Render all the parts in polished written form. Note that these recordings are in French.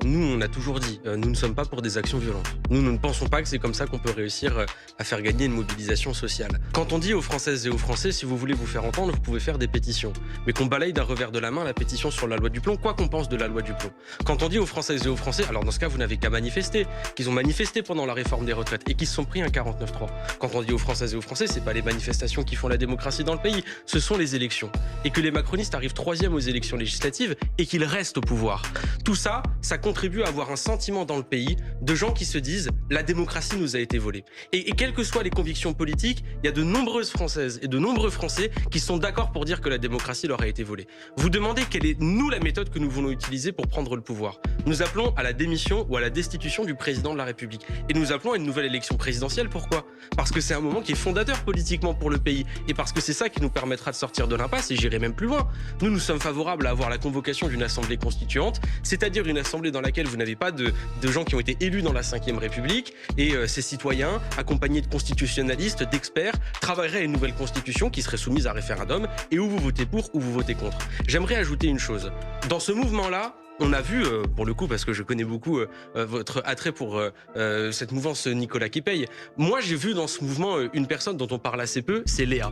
Nous, on a toujours dit, nous ne sommes pas pour des actions violentes. Nous ne pensons pas que c'est comme ça qu'on peut réussir à faire gagner une mobilisation sociale. Quand on dit aux Françaises et aux Français, si vous voulez vous faire entendre, vous pouvez faire des pétitions. Mais qu'on balaye d'un revers de la main la pétition sur la loi du plomb, quoi qu'on pense de la loi du plomb. Quand on dit aux Françaises et aux Français, alors dans ce cas, vous n'avez qu'à manifester, qu'ils ont manifesté pendant la réforme des retraites et qu'ils se sont pris un 49-3. Quand on dit aux Françaises et aux Français, c'est pas les manifestations qui font la démocratie dans le pays, ce sont les élections. Et que les macronistes arrivent 3e aux élections législatives et qu'ils restent au pouvoir. Tout ça, ça contribue à avoir un sentiment dans le pays de gens qui se disent la démocratie nous a été volée. Et quelles que soient les convictions politiques, il y a de nombreuses Françaises et de nombreux Français qui sont d'accord pour dire que la démocratie leur a été volée. Vous demandez quelle est, nous, la méthode que nous voulons utiliser pour prendre le pouvoir. Nous appelons à la démission ou à la destitution du président de la République. Et nous appelons à une nouvelle élection présidentielle. Pourquoi ? Parce que c'est un moment qui est fondateur politiquement pour le pays. Et parce que c'est ça qui nous permettra de sortir de l'impasse. Et j'irai même plus loin. Nous sommes favorables à avoir la convocation d'une assemblée constituante, c'est-à-dire une assemblée dans laquelle vous n'avez pas de gens qui ont été élus dans la Ve République, et ces citoyens, accompagnés de constitutionnalistes, d'experts, travailleraient à une nouvelle constitution qui serait soumise à référendum, et où vous votez pour ou vous votez contre. J'aimerais ajouter une chose. Dans ce mouvement-là, on a vu, pour le coup, parce que je connais beaucoup votre attrait pour cette mouvance Nicolas Quépeille, moi j'ai vu dans ce mouvement une personne dont on parle assez peu, c'est Léa.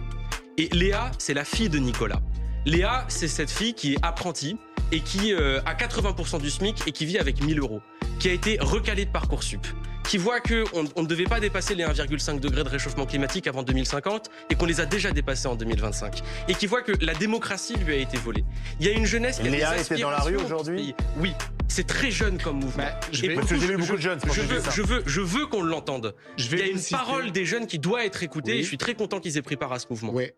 Et Léa, c'est la fille de Nicolas. Léa, c'est cette fille qui est apprentie et qui a 80% du SMIC et qui vit avec 1 000 euros, qui a été recalée de Parcoursup, qui voit qu'on ne devait pas dépasser les 1,5 degrés de réchauffement climatique avant 2050 et qu'on les a déjà dépassés en 2025, et qui voit que la démocratie lui a été volée. Il y a une jeunesse qui a des Léa était dans la rue aspirations aujourd'hui ? Oui, c'est très jeune comme mouvement. J'ai vu beaucoup de jeunes, c'est pour ça que je dis ça. Je veux qu'on l'entende. Il y a une parole des jeunes qui doit être écoutée, et je suis très content qu'ils aient pris part à ce mouvement. Oui.